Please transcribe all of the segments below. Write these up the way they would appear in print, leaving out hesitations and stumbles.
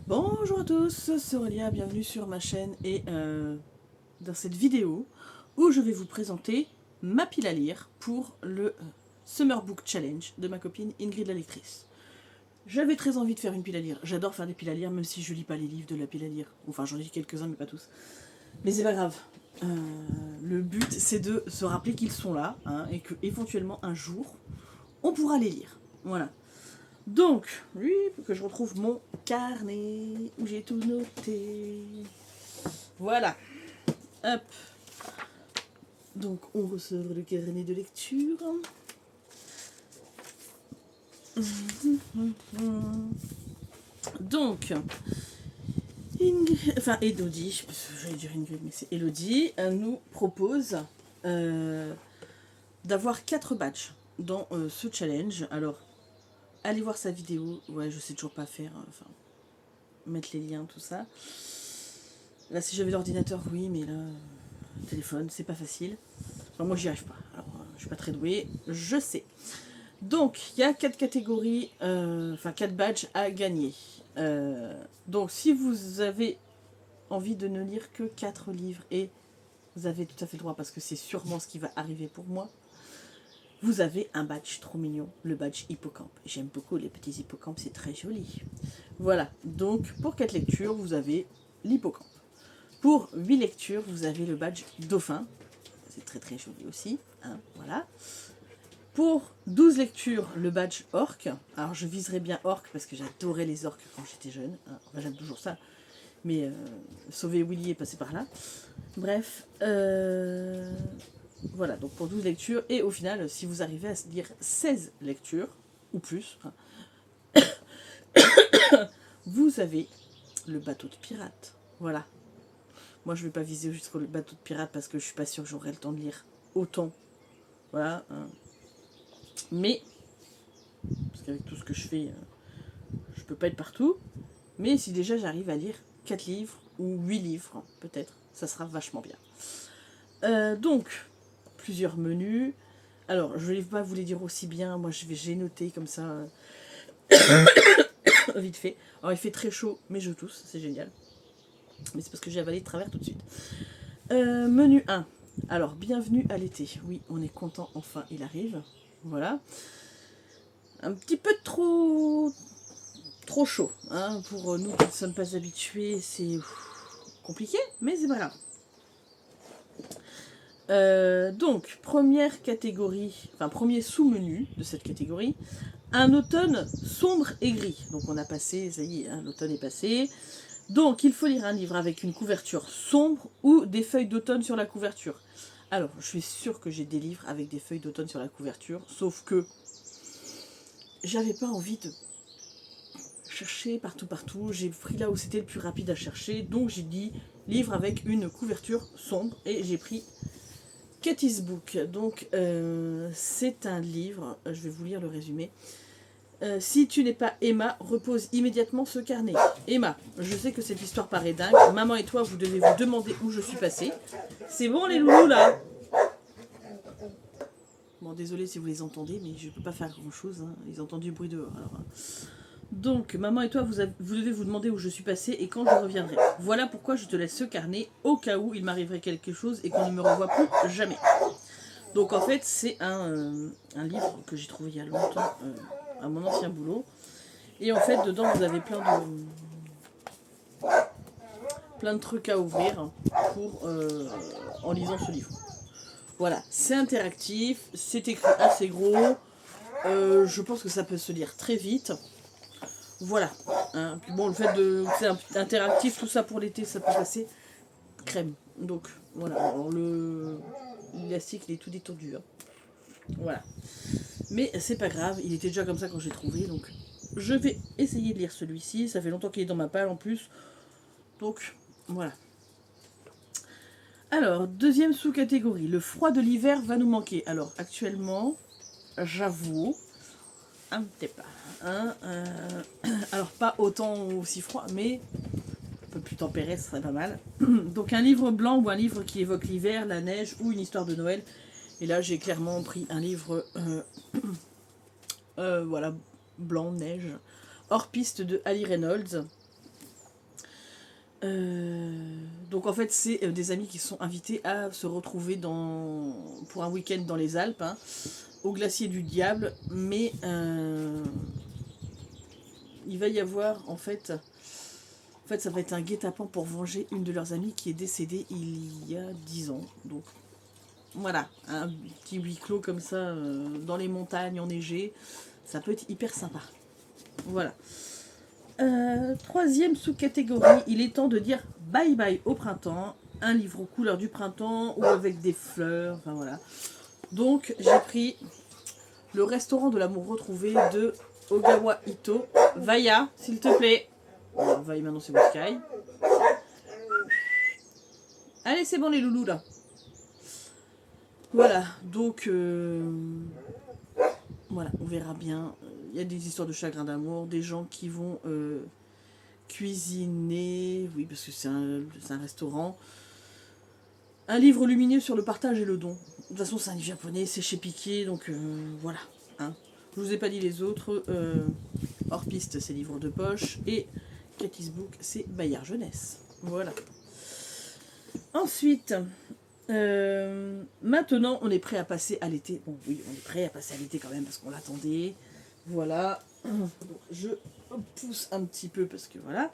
Bonjour à tous, c'est Aurélia, bienvenue sur ma chaîne et dans cette vidéo où je vais vous présenter ma pile à lire pour le Summer Book Challenge de ma copine Ingrid la lectrice. J'avais très envie de faire une pile à lire, j'adore faire des piles à lire même si je lis pas les livres de la pile à lire, enfin j'en lis quelques-uns mais pas tous. Mais c'est pas grave, le but c'est de se rappeler qu'ils sont là et que éventuellement un jour on pourra les lire, voilà. Donc, oui, que je retrouve mon carnet où j'ai tout noté. Voilà. Hop. Donc, on ressort le carnet de lecture. Donc, Elodie, j'allais dire Ingrid, mais c'est Elodie, nous propose d'avoir 4 badges dans ce challenge. Alors, allez voir sa vidéo. Ouais, je sais toujours pas faire. Enfin, mettre les liens, tout ça. Là, si j'avais l'ordinateur, oui, mais là, le téléphone, c'est pas facile. Enfin, moi, j'y arrive pas. Alors, je suis pas très douée, je sais. Donc, il y a 4 catégories, 4 badges à gagner. Donc, si vous avez envie de ne lire que 4 livres, et vous avez tout à fait le droit, parce que c'est sûrement ce qui va arriver pour moi, vous avez un badge trop mignon, le badge hippocampe. J'aime beaucoup les petits hippocampes, c'est très joli. Voilà, donc pour 4 lectures, vous avez l'hippocampe. Pour 8 lectures, vous avez le badge dauphin. C'est très très joli aussi. Voilà. Pour 12 lectures, le badge orque. Alors je viserai bien orque parce que j'adorais les orques quand j'étais jeune. Enfin, j'aime toujours ça. Mais sauver Willy est passé par là. Bref. Voilà, donc pour 12 lectures. Et au final, si vous arrivez à lire 16 lectures, ou plus, vous avez le bateau de pirate. Voilà. Moi, je ne vais pas viser jusqu'au bateau de pirate parce que je suis pas sûre que j'aurai le temps de lire autant. Voilà. Mais, parce qu'avec tout ce que je fais, je peux pas être partout. Mais si déjà j'arrive à lire 4 livres ou 8 livres, peut-être, ça sera vachement bien. Donc, plusieurs menus. Alors, je ne vais pas vous les dire aussi bien. Moi, j'ai noté comme ça, vite fait. Alors, il fait très chaud, mais je tousse, c'est génial. Mais c'est parce que j'ai avalé de travers tout de suite. Menu 1. Alors, bienvenue à l'été. Oui, on est content, enfin, il arrive. Voilà. Un petit peu trop chaud. Pour nous qui ne sommes pas habitués, c'est compliqué, mais c'est pas grave. Donc, première catégorie, premier sous-menu de cette catégorie, un automne sombre et gris. Donc on a passé, ça y est, l'automne est passé. Donc il faut lire un livre avec une couverture sombre ou des feuilles d'automne sur la couverture. Alors, je suis sûre que j'ai des livres avec des feuilles d'automne sur la couverture, sauf que j'avais pas envie de chercher partout. J'ai pris là où c'était le plus rapide à chercher, donc j'ai dit livre avec une couverture sombre et j'ai pris Cathy's Book. Donc c'est un livre, je vais vous lire le résumé. Si tu n'es pas Emma, repose immédiatement ce carnet. Emma, je sais que cette histoire paraît dingue. Maman et toi, vous devez vous demander où je suis passée. C'est bon les loulous là? Bon, désolé si vous les entendez, mais je peux pas faire grand chose. Ils entendent du bruit dehors. Alors, donc, maman et toi, vous devez vous demander où je suis passée et quand je reviendrai. Voilà pourquoi je te laisse ce carnet au cas où il m'arriverait quelque chose et qu'on ne me revoit plus jamais. Donc en fait, c'est un livre que j'ai trouvé il y a longtemps à mon ancien boulot. Et en fait, dedans, vous avez plein de trucs à ouvrir en lisant ce livre. Voilà, c'est interactif, c'est écrit assez gros. Je pense que ça peut se lire très vite. Voilà. Puis bon, le fait de c'est interactif, tout ça pour l'été, ça peut passer crème. Donc voilà. Alors, l'élastique, il est tout détendu. Voilà. Mais c'est pas grave, il était déjà comme ça quand j'ai trouvé, donc je vais essayer de lire celui-ci. Ça fait longtemps qu'il est dans ma palle en plus. Donc voilà. Alors, deuxième sous-catégorie, le froid de l'hiver va nous manquer. Alors actuellement, j'avoue, un petit peu. Alors pas autant aussi froid, mais un peu plus tempéré, ce serait pas mal. Donc un livre blanc ou un livre qui évoque l'hiver, la neige ou une histoire de Noël. Et là j'ai clairement pris un livre voilà, blanc, neige, hors piste de Ali Reynolds. Donc en fait, c'est des amis qui sont invités à se retrouver pour un week-end dans les Alpes, hein, au glacier du Diable. Mais il va y avoir en fait, ça va être un guet-apens pour venger une de leurs amies qui est décédée il y a 10 ans. Donc voilà, un petit huis clos comme ça, dans les montagnes enneigées, ça peut être hyper sympa. Voilà. Troisième sous-catégorie, il est temps de dire bye bye au printemps. Un livre aux couleurs du printemps ou avec des fleurs, enfin voilà. Donc j'ai pris Le restaurant de l'amour retrouvé de Ogawa Ito. Vaya, s'il te plaît. Alors, Vaya, maintenant c'est Sky. Allez, c'est bon les loulous là. Voilà, donc voilà, on verra bien. Il y a des histoires de chagrin d'amour, des gens qui vont cuisiner, oui, parce que c'est un restaurant. Un livre lumineux sur le partage et le don. De toute façon, c'est un livre japonais, c'est chez Piquet, donc voilà. Hein. Je vous ai pas dit les autres. Hors piste, c'est livre de poche. Et Cathy's Book, c'est Bayard Jeunesse. Voilà. Ensuite, maintenant, on est prêt à passer à l'été. Bon, oui, on est prêt à passer à l'été quand même parce qu'on l'attendait. Voilà. Donc, je pousse un petit peu parce que voilà.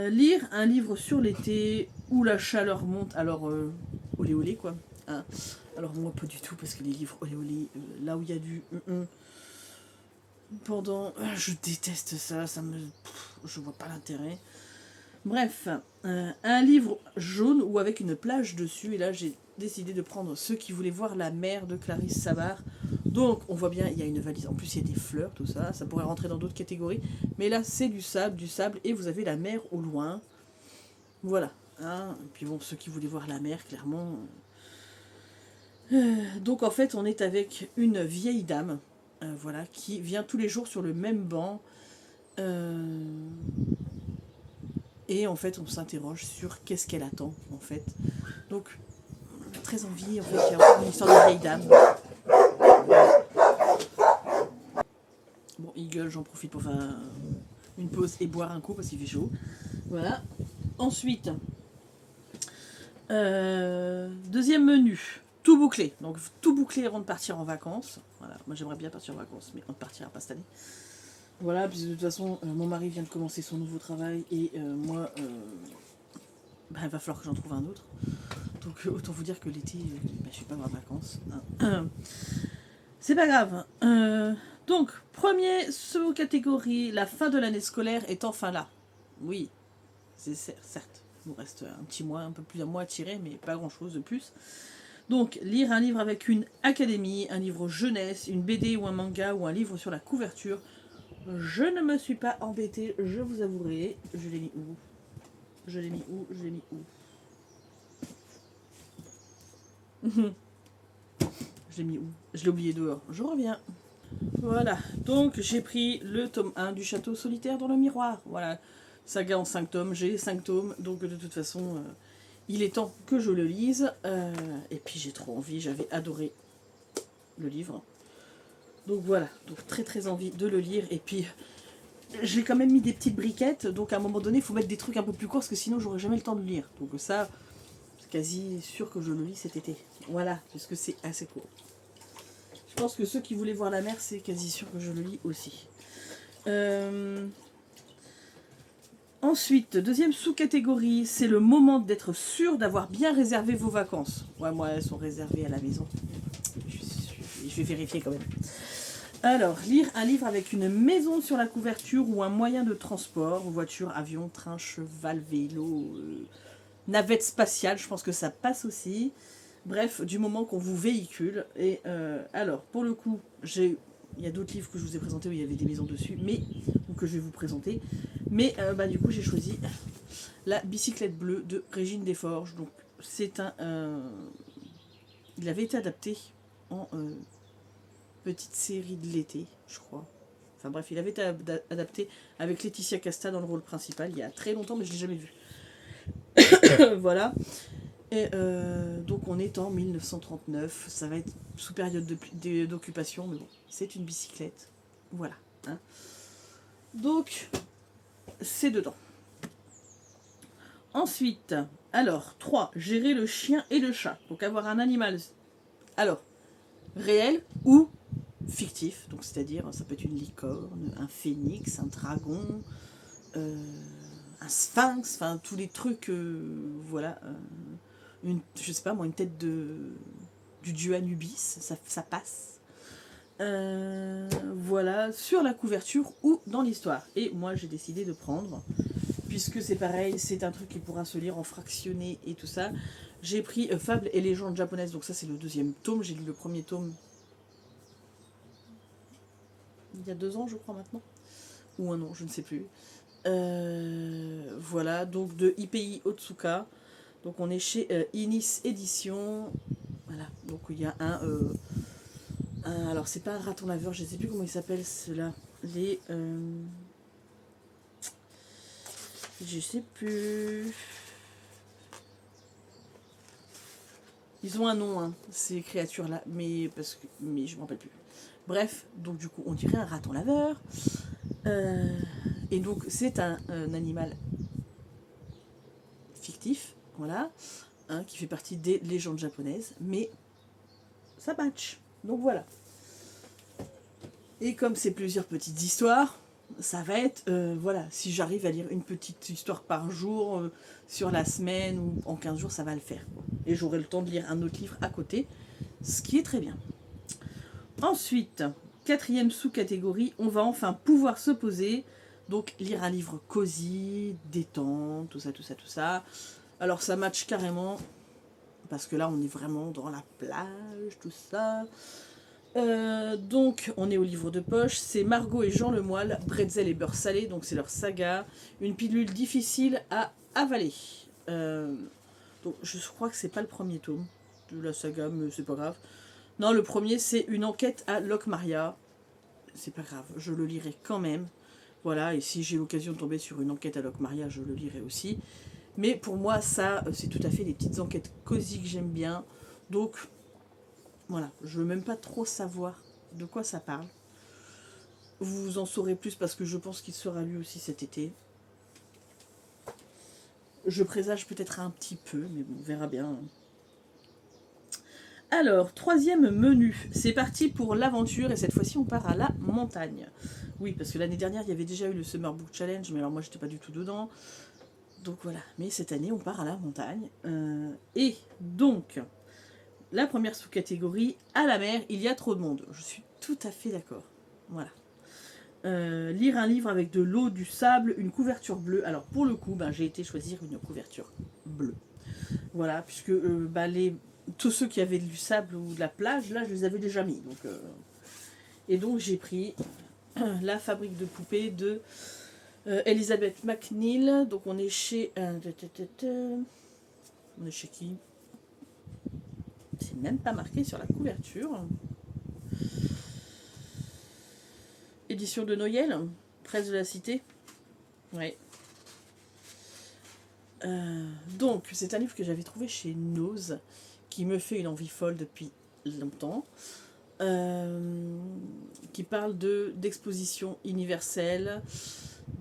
Lire un livre sur l'été où la chaleur monte. Alors, olé olé quoi. Hein. Alors, moi, pas du tout parce que les livres olé olé, là où il y a du. Pendant. Je déteste ça. Je vois pas l'intérêt. Bref, un livre jaune ou avec une plage dessus. Et là, j'ai décidé de prendre Ceux qui voulaient voir la mer de Clarisse Savard. Donc, on voit bien, il y a une valise. En plus, il y a des fleurs, tout ça. Ça pourrait rentrer dans d'autres catégories. Mais là, c'est du sable. Et vous avez la mer au loin. Voilà. Hein. Et puis bon, ceux qui voulaient voir la mer, clairement. Donc, en fait, on est avec une vieille dame. Voilà, qui vient tous les jours sur le même banc. Et en fait, on s'interroge sur qu'est-ce qu'elle attend, en fait. Donc, très envie, en fait, il y a encore une histoire de vieille dame. Bon, il gueule, j'en profite pour faire une pause et boire un coup parce qu'il fait chaud. Voilà. Ensuite, deuxième menu, tout bouclé. Donc, tout bouclé avant de partir en vacances. Voilà, moi j'aimerais bien partir en vacances, mais on ne partira pas cette année. Voilà, puis de toute façon, mon mari vient de commencer son nouveau travail et moi, il va falloir que j'en trouve un autre. Donc autant vous dire que l'été, je vais pas avoir de vacances. Hein. C'est pas grave. Donc, premier sous-catégorie, la fin de l'année scolaire est enfin là. Oui, c'est certes. Il nous reste un petit mois, un peu plus d'un mois à tirer, mais pas grand-chose de plus. Donc, lire un livre avec une académie, un livre jeunesse, une BD ou un manga ou un livre sur la couverture. Je ne me suis pas embêtée, je vous avouerai. Je l'ai mis où Je l'ai mis où Je l'ai mis où Je l'ai oublié dehors. Je reviens. Voilà. Donc, j'ai pris le tome 1 du Château solitaire dans le miroir. Voilà. Saga en 5 tomes. J'ai 5 tomes. Donc, de toute façon, il est temps que je le lise. Et puis, j'ai trop envie. J'avais adoré le livre. Donc, voilà. Donc, très, très envie de le lire. Et puis, j'ai quand même mis des petites briquettes. Donc, à un moment donné, il faut mettre des trucs un peu plus courts parce que sinon, j'aurais jamais le temps de le lire. Donc, ça, c'est quasi sûr que je le lis cet été. Voilà. Puisque c'est assez court. Je pense que ceux qui voulaient voir la mer, c'est quasi sûr que je le lis aussi. Ensuite, deuxième sous-catégorie, c'est le moment d'être sûr d'avoir bien réservé vos vacances. Ouais, moi, elles sont réservées à la maison. Je vais vérifier quand même. Alors, lire un livre avec une maison sur la couverture ou un moyen de transport, voiture, avion, train, cheval, vélo, navette spatiale, je pense que ça passe aussi. Bref, du moment qu'on vous véhicule. Et alors, pour le coup, il y a d'autres livres que je vous ai présentés où il y avait des maisons dessus, ou que je vais vous présenter. Mais du coup, j'ai choisi La bicyclette bleue de Régine Desforges. Donc, c'est il avait été adapté en petite série de l'été, je crois. Enfin bref, il avait été adapté avec Laetitia Casta dans le rôle principal il y a très longtemps, mais je ne l'ai jamais vu. Voilà. Et donc on est en 1939, ça va être sous période d'occupation, mais bon, c'est une bicyclette. Voilà. Hein. Donc, c'est dedans. Ensuite, alors, 3, gérer le chien et le chat. Donc avoir un animal, alors, réel ou fictif. Donc c'est-à-dire, ça peut être une licorne, un phénix, un dragon, un sphinx, enfin tous les trucs, voilà. Je sais pas moi, une tête du dieu Anubis, ça passe. Voilà, sur la couverture ou dans l'histoire. Et moi j'ai décidé de prendre, puisque c'est pareil, c'est un truc qui pourra se lire en fractionné et tout ça. J'ai pris Fables et légendes japonaises, donc ça c'est le 2e tome, j'ai lu le premier tome il y a 2 ans je crois maintenant, ou un an, je ne sais plus. Voilà, donc de IPI Otsuka, donc on est chez Inis Édition, voilà, donc il y a alors c'est pas un raton laveur, je ne sais plus comment il s'appelle ceux-là, je sais plus. Ils ont un nom, hein, ces créatures-là, mais je me rappelle plus. Bref, donc du coup, on dirait un raton laveur. Et donc, c'est un animal fictif, voilà, hein, qui fait partie des légendes japonaises, mais ça match. Donc voilà. Et comme c'est plusieurs petites histoires, ça va être, voilà, si j'arrive à lire une petite histoire par jour, sur la semaine ou en 15 jours, ça va le faire. Et j'aurai le temps de lire un autre livre à côté, ce qui est très bien. Ensuite, 4e sous-catégorie, on va enfin pouvoir se poser, donc lire un livre cosy, détente, tout ça, tout ça, tout ça. Alors ça match carrément, parce que là on est vraiment dans la plage, tout ça. Donc on est au livre de poche, c'est Margot et Jean Lemoyle, Bretzel et beurre salé, donc c'est leur saga, une pilule difficile à avaler. Donc je crois que c'est pas le premier tome de la saga, mais c'est pas grave. Non, le premier c'est une enquête à Locmaria, c'est pas grave, je le lirai quand même. Voilà, et si j'ai l'occasion de tomber sur une enquête à Locmaria, je le lirai aussi. Mais pour moi, ça, c'est tout à fait des petites enquêtes cosy que j'aime bien. Donc, voilà, je veux même pas trop savoir de quoi ça parle. Vous en saurez plus parce que je pense qu'il sera lu aussi cet été. Je présage peut-être un petit peu, mais bon, on verra bien. Alors, 3e menu, c'est parti pour l'aventure et cette fois-ci on part à la montagne. Oui, parce que l'année dernière il y avait déjà eu le Summer Book Challenge, mais alors moi j'étais pas du tout dedans. Donc voilà, mais cette année on part à la montagne. Et donc, la première sous-catégorie, à la mer, il y a trop de monde. Je suis tout à fait d'accord. Voilà. Lire un livre avec de l'eau, du sable, une couverture bleue. Alors pour le coup, j'ai été choisir une couverture bleue. Voilà, puisque tous ceux qui avaient du sable ou de la plage, là je les avais déjà mis. Et donc j'ai pris La fabrique de poupées de Elizabeth McNeil. Donc on est chez... on est chez qui? C'est même pas marqué sur la couverture. Édition de Noyel, Presse de la Cité. Ouais. Donc, c'est un livre que j'avais trouvé chez Nose, qui me fait une envie folle depuis longtemps, qui parle d'exposition universelle,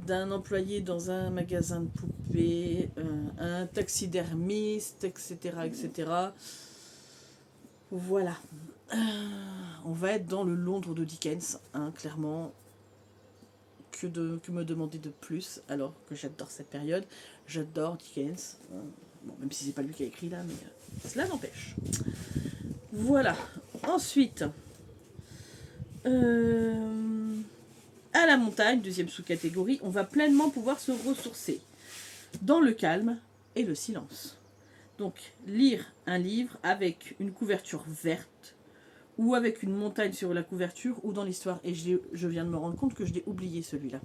d'un employé dans un magasin de poupées, un taxidermiste, etc., etc. Voilà. On va être dans le Londres de Dickens, hein, clairement. Que me demander de plus, alors que j'adore cette période. J'adore Dickens. Bon, même si c'est pas lui qui a écrit là, mais cela n'empêche. Voilà. Ensuite, à la montagne, 2e sous-catégorie, on va pleinement pouvoir se ressourcer dans le calme et le silence. Donc, lire un livre avec une couverture verte, ou avec une montagne sur la couverture, ou dans l'histoire. Et je viens de me rendre compte que je l'ai oublié celui-là.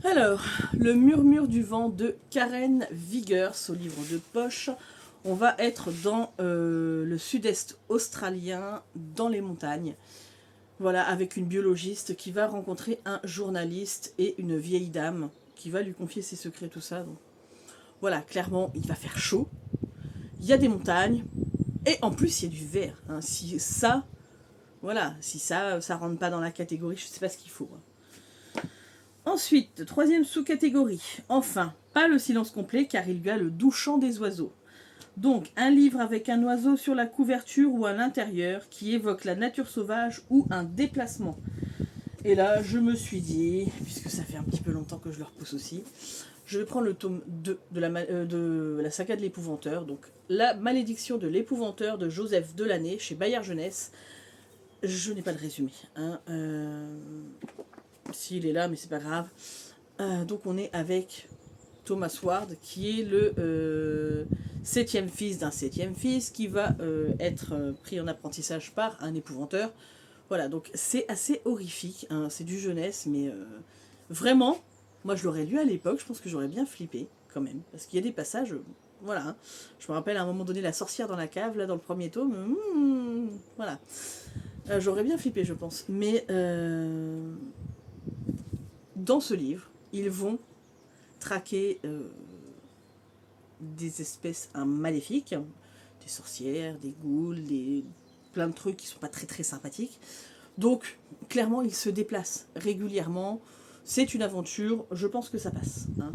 Alors, Le murmure du vent de Karen Vigers, au livre de poche. On va être dans le sud-est australien, dans les montagnes. Voilà, avec une biologiste qui va rencontrer un journaliste et une vieille dame qui va lui confier ses secrets, tout ça. Donc, voilà, clairement, il va faire chaud. Il y a des montagnes. Et en plus, il y a du vert. Hein. Si ça, voilà, si ça rentre pas dans la catégorie, je sais pas ce qu'il faut. Ensuite, 3e sous-catégorie. Enfin, Pas le silence complet, car il y a le doux chant des oiseaux. Donc, un livre avec un oiseau sur la couverture ou à l'intérieur qui évoque la nature sauvage ou un déplacement. Et là, je me suis dit, puisque ça fait un petit peu longtemps que je le repousse aussi, je vais prendre le tome 2 de la saga de l'épouvanteur. Donc, La malédiction de l'épouvanteur de Joseph Delaney chez Bayard Jeunesse. Je n'ai pas le résumé. Hein. S'il est là, mais c'est pas grave. Donc, on est avec Thomas Ward, qui est le 7e fils d'un 7e fils, qui va être pris en apprentissage par un épouvanteur. Voilà, donc c'est assez horrifique, hein, c'est du jeunesse, mais vraiment, moi je l'aurais lu à l'époque, je pense que j'aurais bien flippé quand même, parce qu'il y a des passages, voilà, hein. Je me rappelle à un moment donné la sorcière dans la cave, là dans le premier tome, voilà, j'aurais bien flippé je pense, mais dans ce livre, ils vont traquer des espèces maléfiques, des sorcières, des ghouls, plein de trucs qui sont pas très très sympathiques. Donc, clairement, il se déplace régulièrement. C'est une aventure. Je pense que ça passe. Hein.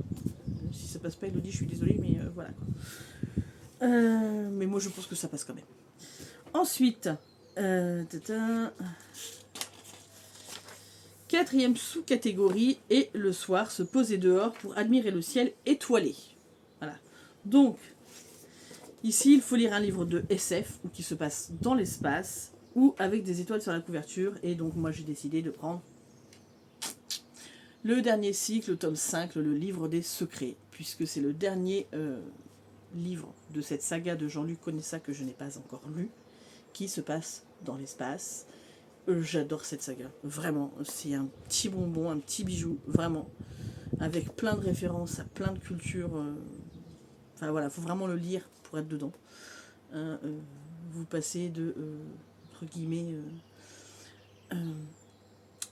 Si ça passe pas, Elodie, je suis désolée, mais voilà. Quoi. Mais moi, je pense que ça passe quand même. Ensuite, quatrième sous-catégorie, et le soir, se poser dehors pour admirer le ciel étoilé. Voilà. Donc, ici, il faut lire un livre de SF, ou qui se passe dans l'espace, ou avec des étoiles sur la couverture. Et donc moi j'ai décidé de prendre le dernier cycle, le tome 5, le livre des secrets, puisque c'est le dernier livre de cette saga de Jean-Luc Conessa que je n'ai pas encore lu, qui se passe dans l'espace. J'adore cette saga, vraiment, c'est un petit bonbon, un petit bijou, vraiment, avec plein de références à plein de cultures. Enfin voilà, il faut vraiment le lire pour être dedans. Vous passez de entre guillemets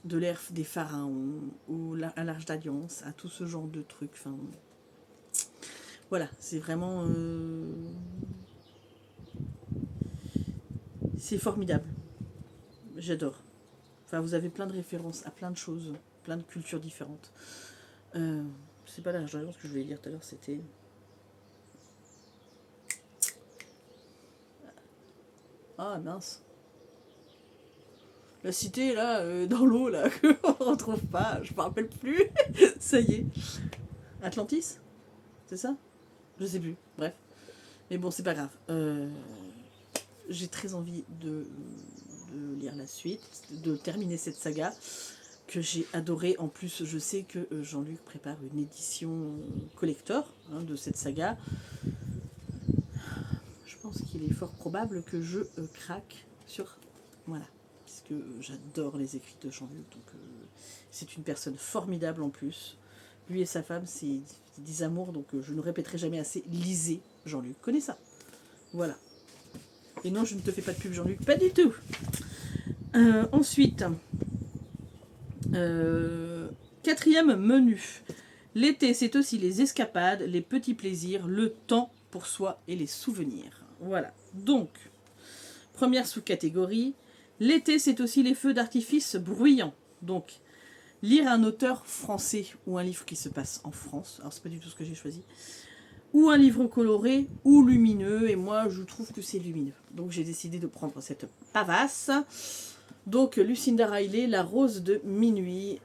de l'ère des pharaons ou à l'Arche d'Alliance, à tout ce genre de trucs. Enfin, voilà, c'est vraiment c'est formidable. J'adore. Enfin, vous avez plein de références à plein de choses, plein de cultures différentes. C'est pas l'Arche d'Alliance que je voulais dire tout à l'heure, c'était ah mince. La cité, là, dans l'eau, là, qu'on retrouve pas, je me rappelle plus. Ça y est. Atlantis. C'est ça? Je sais plus. Bref. Mais bon, c'est pas grave. J'ai très envie de lire la suite, de terminer cette saga que j'ai adorée. En plus, je sais que Jean-Luc prépare une édition collector hein, de cette saga. Je pense qu'il est fort probable que je craque sur... Voilà. Parce que j'adore les écrits de Jean-Luc. Donc, c'est une personne formidable en plus. Lui et sa femme, c'est des amours. Donc, je ne répéterai jamais assez. Lisez Jean-Luc. Connais ça. Voilà. Et non, je ne te fais pas de pub, Jean-Luc. Pas du tout. Ensuite, quatrième menu. L'été, c'est aussi les escapades, les petits plaisirs, le temps pour soi et les souvenirs. Voilà. Donc, première sous-catégorie. L'été, c'est aussi les feux d'artifice bruyants. Donc, lire un auteur français ou un livre qui se passe en France. Alors, c'est pas du tout ce que j'ai choisi. Ou un livre coloré ou lumineux. Et moi, je trouve que c'est lumineux. Donc, j'ai décidé de prendre cette pavasse. Donc, Lucinda Riley, La Rose de Minuit.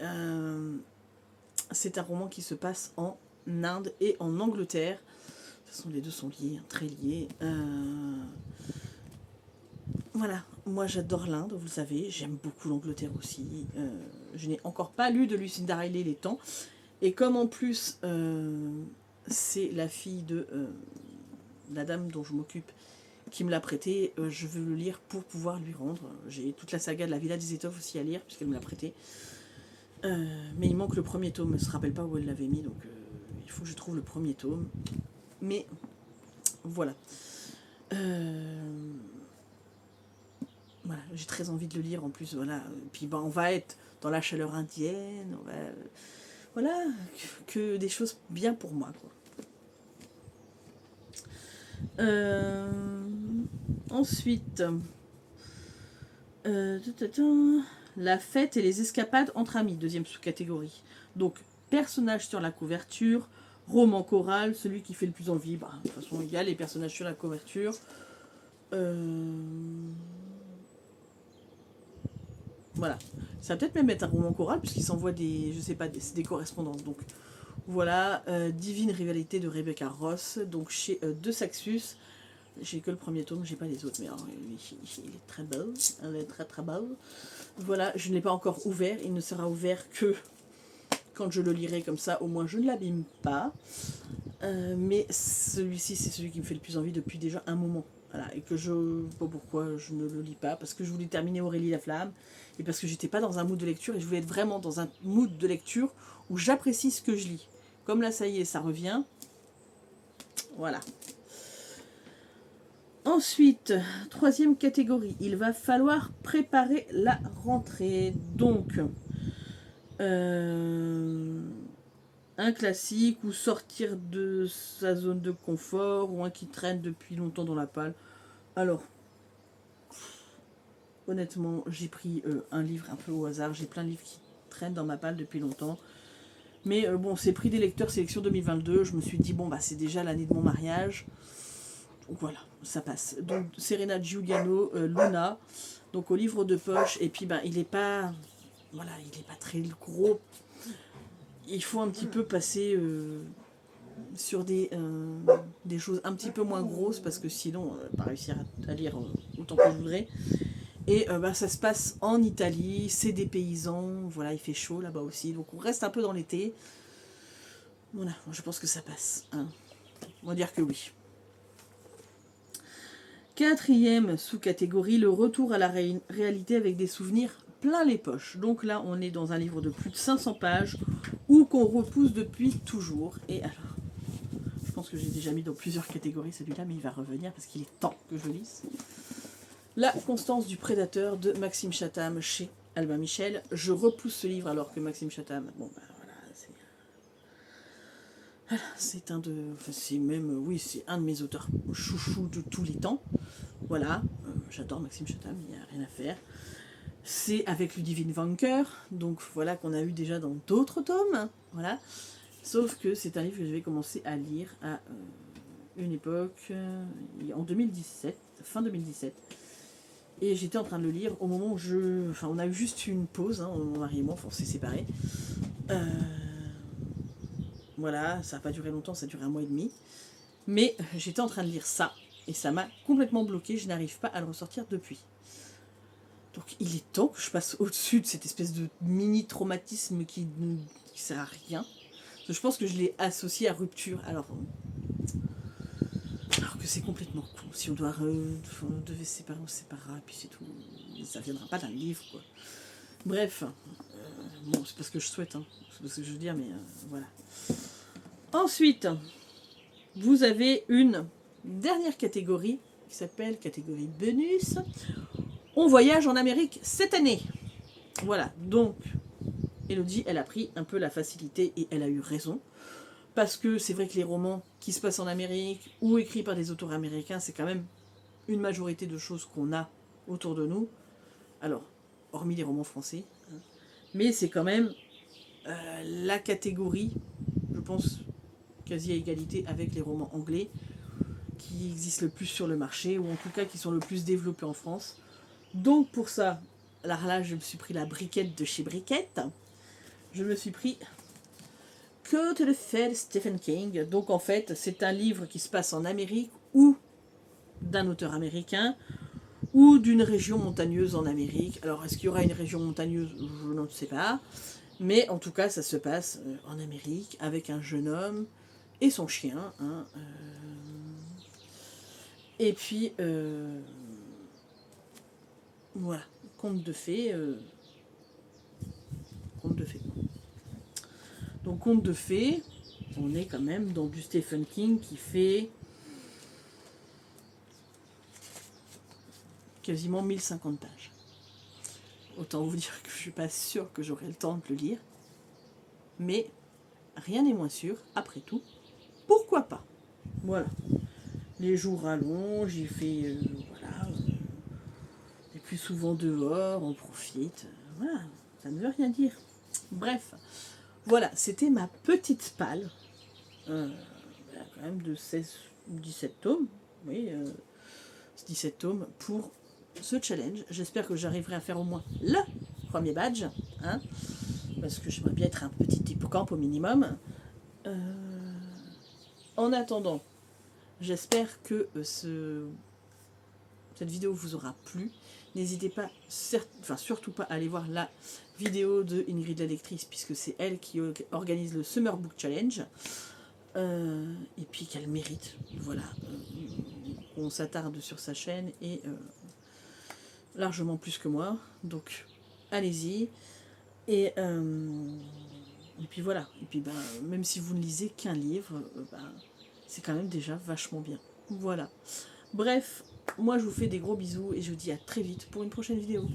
C'est un roman qui se passe en Inde et en Angleterre. De toute façon, les deux sont liés, très liés. Voilà, moi j'adore l'Inde, vous le savez, j'aime beaucoup l'Angleterre aussi. Je n'ai encore pas lu de Lucinda Riley les temps. Et comme en plus, c'est la fille de la dame dont je m'occupe qui me l'a prêté, je veux le lire pour pouvoir lui rendre. J'ai toute la saga de la Villa des Étoffes aussi à lire, puisqu'elle me l'a prêté. Mais il manque le premier tome, je ne se rappelle pas où elle l'avait mis, donc il faut que je trouve le premier tome. Mais voilà. Voilà, j'ai très envie de le lire en plus. Voilà. Puis on va être dans la chaleur indienne, on va, voilà, que des choses bien pour moi, quoi. Ensuite, la fête et les escapades entre amis, deuxième sous-catégorie. Donc, personnages sur la couverture, Roman choral, celui qui fait le plus envie. Bah, de toute façon, il y a les personnages sur la couverture. Voilà. Ça va peut-être même être un roman choral, puisqu'il s'envoie des, je sais pas, des correspondances. Donc voilà, Divine Rivalité de Rebecca Ross, donc chez De Saxus. J'ai que le premier tome, j'ai pas les autres, mais alors, il est très beau, il est très très beau. Voilà, je ne l'ai pas encore ouvert, il ne sera ouvert que quand je le lirai comme ça, au moins je ne l'abîme pas. Mais celui-ci, c'est celui qui me fait le plus envie depuis déjà un moment. Voilà, et que je ne sais pas pourquoi je ne le lis pas, parce que je voulais terminer Aurélie la Flamme, et parce que j'étais pas dans un mood de lecture, et je voulais être vraiment dans un mood de lecture où j'apprécie ce que je lis. Comme là, ça y est, ça revient. Voilà. Ensuite, troisième catégorie, il va falloir préparer la rentrée. Donc, un classique ou sortir de sa zone de confort ou un qui traîne depuis longtemps dans la palle. Alors, honnêtement, j'ai pris un livre un peu au hasard. J'ai plein de livres qui traînent dans ma palle depuis longtemps. Mais bon, c'est prix des lecteurs sélection 2022. Je me suis dit, bon, bah c'est déjà l'année de mon mariage. Donc voilà, ça passe. Donc Serena Giuliano, Luna, donc au livre de poche. Et puis, ben, il n'est pas... Voilà, il n'est pas très gros. Il faut un petit peu passer sur des choses un petit peu moins grosses parce que sinon, pas réussir à lire autant que je voudrais. Et bah, ça se passe en Italie, c'est des paysans, voilà, il fait chaud là-bas aussi, donc on reste un peu dans l'été. Voilà, je pense que ça passe. Hein. On va dire que oui. Quatrième sous-catégorie, le retour à la réalité avec des souvenirs plein les poches. Donc là, on est dans un livre de plus de 500 pages ou qu'on repousse depuis toujours. Et alors, je pense que j'ai déjà mis dans plusieurs catégories celui-là, mais il va revenir parce qu'il est temps que je lise. La Constance du Prédateur de Maxime Chatham chez Albin Michel. Je repousse ce livre alors que Maxime Chatham, bon ben voilà, c'est un de, enfin c'est même, oui, c'est un de mes auteurs chouchous de tous les temps. Voilà, j'adore Maxime Chatham, il n'y a rien à faire. C'est avec Ludivine Vanker, donc voilà qu'on a eu déjà dans d'autres tomes, voilà. Sauf que c'est un livre que j'avais commencé à lire à une époque, en 2017, fin 2017. Et j'étais en train de le lire au moment où enfin, on a eu juste une pause, hein, mon mari et moi, on s'est séparés. Voilà, ça n'a pas duré longtemps, ça a duré 1 mois et demi. Mais j'étais en train de lire ça, et ça m'a complètement bloqué, je n'arrive pas à le ressortir depuis. Donc il est temps que je passe au-dessus de cette espèce de mini-traumatisme qui sert à rien. Je pense que je l'ai associé à rupture, alors que c'est complètement con. Si on devait se séparer, on se séparera, et puis c'est tout. Ça viendra pas d'un livre, quoi. Bref, bon, c'est pas ce que je souhaite, hein. C'est pas ce que je veux dire, mais voilà. Ensuite, vous avez une dernière catégorie qui s'appelle catégorie bonus. On voyage en Amérique cette année. Voilà, donc Elodie, elle a pris un peu la facilité et elle a eu raison. Parce que c'est vrai que les romans qui se passent en Amérique ou écrits par des auteurs américains, c'est quand même une majorité de choses qu'on a autour de nous. Alors, hormis les romans français. Hein, mais c'est quand même la catégorie, je pense, quasi à égalité avec les romans anglais, qui existent le plus sur le marché, ou en tout cas qui sont le plus développés en France. Donc pour ça, là je me suis pris la briquette de chez Briquette. Je me suis pris Côte de Fées de Stephen King. Donc en fait, c'est un livre qui se passe en Amérique ou d'un auteur américain ou d'une région montagneuse en Amérique. Alors est-ce qu'il y aura une région montagneuse? Je ne sais pas. Mais en tout cas, ça se passe en Amérique avec un jeune homme et son chien. Hein, et puis, voilà, conte de fées. Conte de fées. Donc, conte de fées, on est quand même dans du Stephen King qui fait quasiment 1050 pages. Autant vous dire que je ne suis pas sûre que j'aurai le temps de le lire. Mais rien n'est moins sûr, après tout. Pourquoi pas? Voilà. Les jours rallongent, j'y fais, voilà, et plus souvent dehors, on profite. Voilà, ça ne veut rien dire. Bref, voilà, c'était ma petite palle Bah, quand même de 16 ou 17 tomes. Oui, 17 tomes pour ce challenge. J'espère que j'arriverai à faire au moins le premier badge, hein, parce que j'aimerais bien être un petit hippocampe au minimum. En attendant, j'espère que cette vidéo vous aura plu. N'hésitez pas, surtout pas à aller voir la vidéo de Ingrid la lectrice, puisque c'est elle qui organise le Summer Book Challenge. Et puis qu'elle mérite, voilà, on s'attarde sur sa chaîne et largement plus que moi, donc allez-y. Et puis voilà, et puis ben, même si vous ne lisez qu'un livre, ben, c'est quand même déjà vachement bien. Voilà. Bref, moi je vous fais des gros bisous et je vous dis à très vite pour une prochaine vidéo.